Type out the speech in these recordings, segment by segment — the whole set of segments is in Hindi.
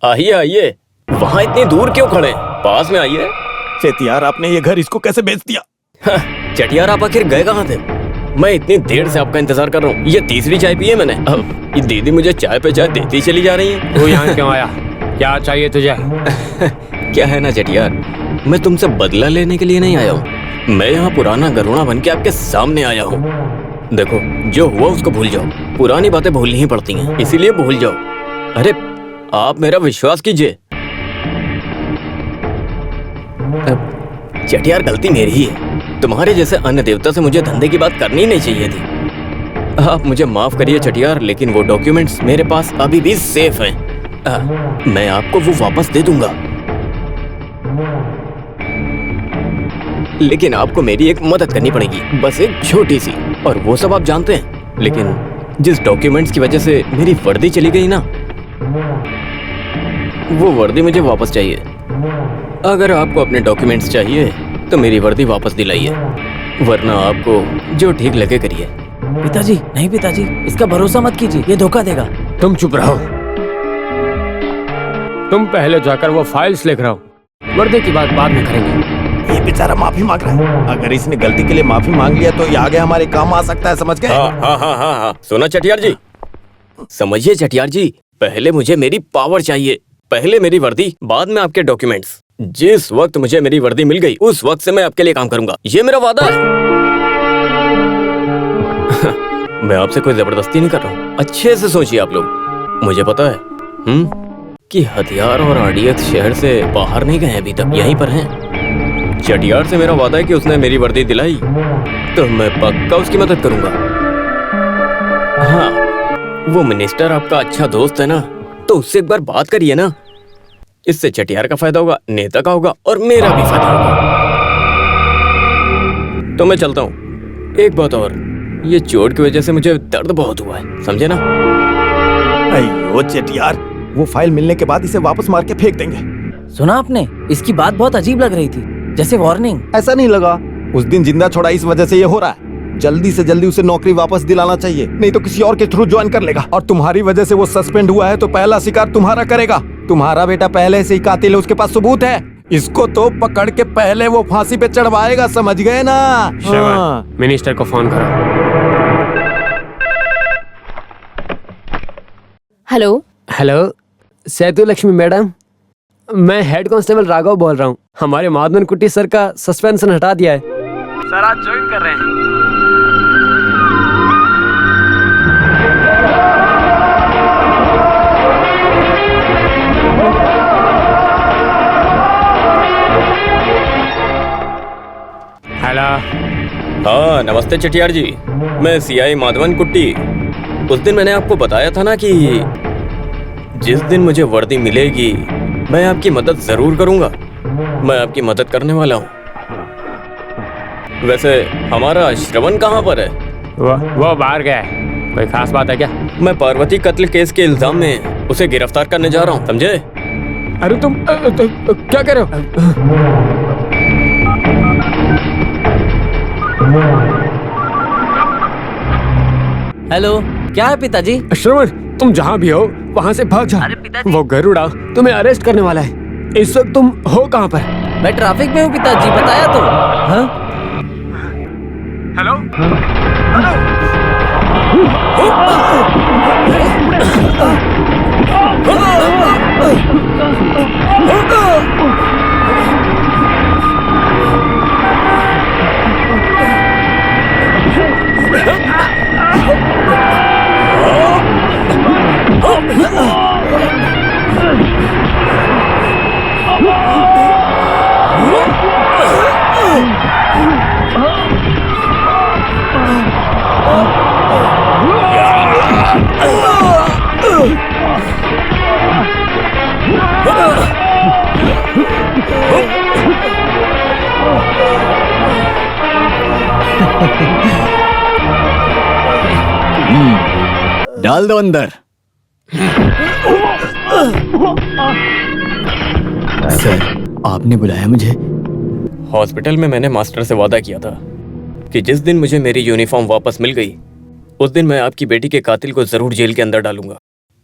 आइए आइए, वहाँ इतनी दूर क्यों खड़े? पास में आइए। चेटियार, आपने ये घर इसको कैसे बेच दिया? चटियार, आप आखिर गए कहाँ थे? मैं इतनी देर से आपका इंतजार कर रहा हूँ। ये तीसरी चाय पी है मैंने। अब ये दीदी मुझे चाय पे चाय देती चली जा रही है। तू यहाँ क्यों आया? क्या चाहिए तुझे? क्या है ना चटियार, मैं तुमसे बदला लेने के लिए नहीं आया हूँ। मैं यहाँ पुराना गरुड़ा बन के आपके सामने आया हूँ। देखो, जो हुआ उसको भूल जाओ। पुरानी बातें भूलनी ही पड़ती हैं, इसीलिए भूल जाओ। अरे आप मेरा विश्वास कीजिए। चटियार, गलती मेरी ही है। तुम्हारे जैसे अन्य देवता से मुझे धंधे की बात करनी ही नहीं चाहिए थी। आप मुझे माफ करिए चटियार, लेकिन वो डॉक्यूमेंट्स मेरे पास अभी भी सेफ हैं। मैं आपको वो वापस दे दूंगा, लेकिन आपको मेरी एक मदद करनी पड़ेगी, बस एक छोटी सी। और वो सब आप जानते हैं, लेकिन जिस डॉक्यूमेंट्स की वजह से मेरी वर्दी चली गई ना, वो वर्दी मुझे वापस चाहिए। अगर आपको अपने डॉक्यूमेंट्स चाहिए तो मेरी वर्दी वापस दिलाइए, वरना आपको जो ठीक लगे करिए। पिताजी, नहीं पिताजी, इसका भरोसा मत कीजिए, ये धोखा देगा। तुम चुप रहो। तुम पहले जाकर वो फाइल्स लेकर आओ, वर्दी की बात बाद में करेंगे। ये बेचारा माफी मांग रहा है। अगर इसने गलती के लिए माफी मांग लिया तो ये आगे हमारे काम आ सकता है, समझ गए? हाँ। सुना चटियार जी, समझिए चटियार जी, पहले मुझे मेरी पावर चाहिए। पहले मेरी वर्दी, बाद में आपके डॉक्यूमेंट्स। जिस वक्त मुझे मेरी वर्दी मिल गई, उस वक्त से मैं आपके लिए काम करूंगा, ये मेरा वादा है। मैं आपसे कोई जबरदस्ती नहीं कर रहा हूँ। अच्छे से सोचिए आप लोग। मुझे पता है कि हथियार और आरडीएक्स शहर से बाहर नहीं गए अभी तक, यहीं पर हैं। चटियार से मेरा वादा है कि उसने मेरी वर्दी दिलाई तो मैं पक्का उसकी मदद करूंगा। हाँ, वो मिनिस्टर आपका अच्छा दोस्त है ना, तो उससे एक बार बात करिए ना। इससे चटियार का फायदा होगा, नेता का होगा, और मेरा भी फायदा होगा। तो मैं चलता हूँ। एक बात और, ये चोट की वजह से मुझे दर्द बहुत हुआ है, समझे ना? अयो चेटियार, वो फाइल मिलने के बाद इसे वापस मार के फेंक देंगे। सुना आपने? इसकी बात बहुत अजीब लग रही थी, जैसे वार्निंग। ऐसा नहीं लगा, उस दिन जिंदा छोड़ा इस वजह से ये हो रहा है। जल्दी से जल्दी उसे नौकरी वापस दिलाना चाहिए, नहीं तो किसी और के थ्रू ज्वाइन कर लेगा। और तुम्हारी वजह से वो सस्पेंड हुआ है तो पहला शिकार तुम्हारा करेगा। तुम्हारा बेटा पहले से ही कातिल है, उसके पास सबूत है। इसको तो पकड़ के पहले वो फांसी पे चढ़वाएगा, समझ गए ना? हाँ। मिनिस्टर को फोन करो। हेलो, सेतु लक्ष्मी मैडम, मैं हेड कांस्टेबल राघव बोल रहा हूँ। हमारे माधवन कुट्टी सर का सस्पेंशन हटा दिया है। सर आज ज्वाइन कर रहे हैं। हेलो। हाँ, नमस्ते चटियार जी, मैं सीआई माधवन कुट्टी। उस दिन मैंने आपको बताया था ना कि जिस दिन मुझे वर्दी मिलेगी मैं आपकी मदद जरूर करूंगा। मैं आपकी मदद करने वाला हूँ। वैसे हमारा श्रवण कहाँ पर है? वो बाहर गया है। कोई खास बात है क्या? मैं पार्वती कत्ल केस के इल्जाम में उसे गिरफ्तार करने जा रहा हूँ, समझे? अरे तुम क्या कर रहे हो? हेलो, क्या है पिताजी? श्रवण, तुम जहाँ भी हो वहाँ से भाग जा। अरे पिताजी, वो गरुड़ा तुम्हें अरेस्ट करने वाला है। इस वक्त तुम हो कहाँ पर? मैं ट्रैफिक में हूँ पिताजी, बताया तो। हाँ? हेलो। डाल दो अंदर। सर, आपने बुलाया मुझे? हॉस्पिटल में मैंने मास्टर से वादा किया था कि जिस दिन मुझे मेरी यूनिफॉर्म वापस मिल गई उस दिन मैं आपकी बेटी के कातिल को जरूर जेल के अंदर डालूंगा।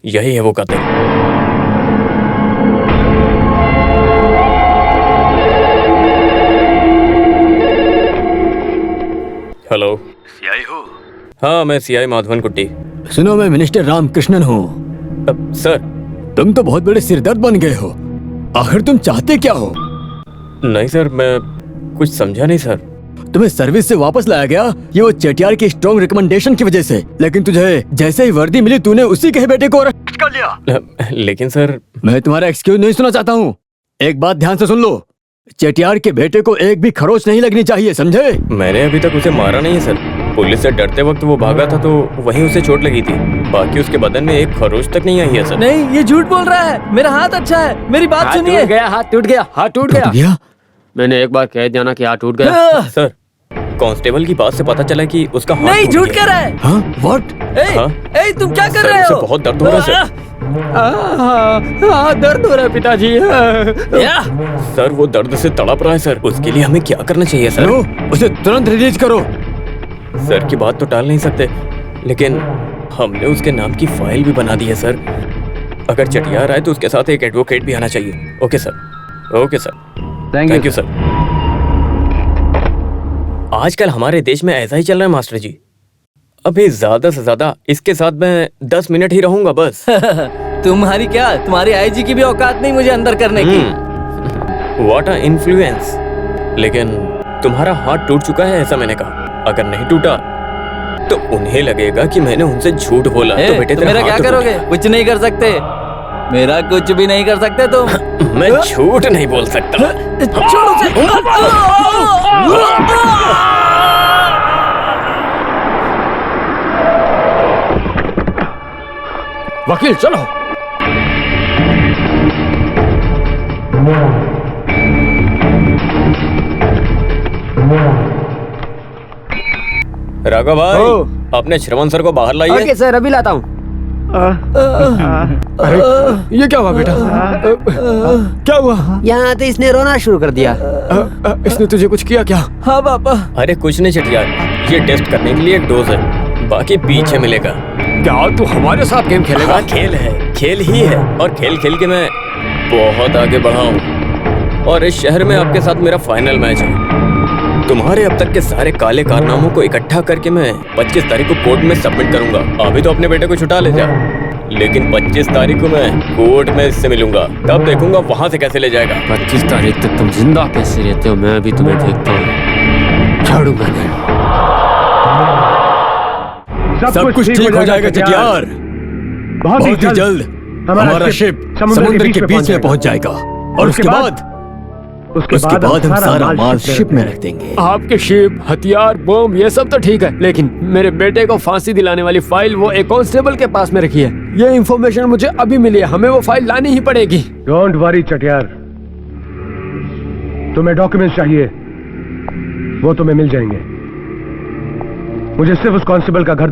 यही है वो कातिल। हेलो। सीआई हो? हाँ, मैं सीआई माधवन कुट्टी। सुनो, मैं मिनिस्टर रामकृष्णन हूँ। सर। तुम तो बहुत बड़े सिरदर्द बन गए हो। आखिर तुम चाहते क्या हो? नहीं सर, मैं कुछ समझा नहीं सर। तुम्हें सर्विस से वापस लाया गया ये वो चेटियार की स्ट्रॉन्ग रिकमेंडेशन की वजह से, लेकिन तुझे जैसे ही वर्दी मिली तूने उसी के ही बेटे को अरेस्ट कर लिया। लेकिन सर, मैं तुम्हारा एक्सक्यूज नहीं सुना चाहता हूँ। एक बात ध्यान से सुन लो, चेटियार के बेटे को एक भी खरोच नहीं लगनी चाहिए, समझे? मैंने अभी तक उसे मारा नहीं है सर। पुलिस से डरते वक्त वो भागा था तो वहीं उसे चोट लगी थी। बाकी उसके बदन में एक खरोच तक नहीं आई है सर। नहीं, ये झूठ बोल रहा है। मेरा हाथ अच्छा है, मेरी बात हाथ सुनिए। टूट गया, हाथ टूट गया, हाथ टूट गया। मैंने एक बार कह दिया ना कि हाथ टूट गया। सर, कांस्टेबल की बात से पता चला कि उसका हाथ नहीं, टूट झूठ गया। कह रहा है। हाँ? व्हाट? हाँ? तुम क्या कर सर, रहे उसे हो? बहुत दर्द हो रहा है सर। दर्द हो रहा है पिताजी। या? सर, वो दर्द से तड़प रहा है सर। उसके लिए हमें क्या करना चाहिए सर? लो, उसे तुरंत रिलीज करो। सर की बात तो टाल नहीं सकते, लेकिन हमने उसके नाम की फाइल भी बना दी है सर। अगर चटियार आए तो उसके साथ एक एडवोकेट भी आना चाहिए। Okay sir. Okay sir. Thank you sir. आजकल हमारे देश में ऐसा ही चल रहा है मास्टर जी। अभी ज्यादा से ज्यादा इसके साथ मैं 10 मिनट ही रहूंगा बस। तुम्हारी क्या, तुम्हारी आईजी की भी औकात नहीं मुझे अंदर करने की। What a influence. लेकिन तुम्हारा हाथ टूट चुका है ऐसा मैंने कहा। अगर नहीं टूटा तो उन्हें लगेगा कि मैंने उनसे झूठ बोला। तो बेटे तेरा मेरा हाथ क्या तो करोगे? टूटेगा। कुछ नहीं कर सकते। मेरा कुछ भी नहीं कर सकते तुम। मैं झूठ नहीं बोल सकता। छोड़ो उसे। वकील चलो। राघव भाई, अपने श्रवण सर को बाहर लाइए। ओके सर, अभी लाता हूँ। अरे ये क्या हुआ बेटा? क्या हुआ? यहाँ आते इसने रोना शुरू कर दिया। इसने तुझे कुछ किया क्या? हाँ पापा। अरे कुछ नहीं चटियार, ये टेस्ट करने के लिए एक डोज है, बाकी पीछे मिलेगा। क्या तू हमारे साथ गेम खेलेगा? हाँ, खेल है, खेल ही है। और खेल खेल के मैं बहुत आगे बढ़ा हूँ। और इस शहर में आपके साथ मेरा फाइनल मैच है। तुम्हारे अब तक के सारे काले कारनामों को इकट्ठा करके मैं 25 तारीख को कोर्ट में सबमिट करूंगा। अभी तो अपने बेटे को छुटा ले जा, लेकिन 25 तारीख को मैं कोर्ट में इससे मिलूंगा। तब देखूंगा वहां से कैसे ले जाएगा। 25 तारीख तक तुम जिंदा कैसे रहते हो? मैं अभी तुम्हें देखता हूँ। छोड़ूंगा नहीं। सब कुछ ठीक हो जाएगा चटियार। बहुत ही जल्द हमारा शिप समुद्र के बीच में पहुंच जाएगा और उसके बाद हम सारा माल शिप में रख देंगे। आपके शिप, हथियार, बम ये सब तो ठीक है, लेकिन मेरे बेटे को फांसी दिलाने वाली फाइल वो एक कांस्टेबल के पास में रखी है। ये इंफॉर्मेशन मुझे अभी मिली है, हमें वो फाइल लानी ही पड़ेगी। डोंट वरी चटियार, तुम्हें डॉक्यूमेंट्स चाहिए, वो तुम्हें मिल जाएंगे। मुझे सिर्फ उस कांस्टेबल का घर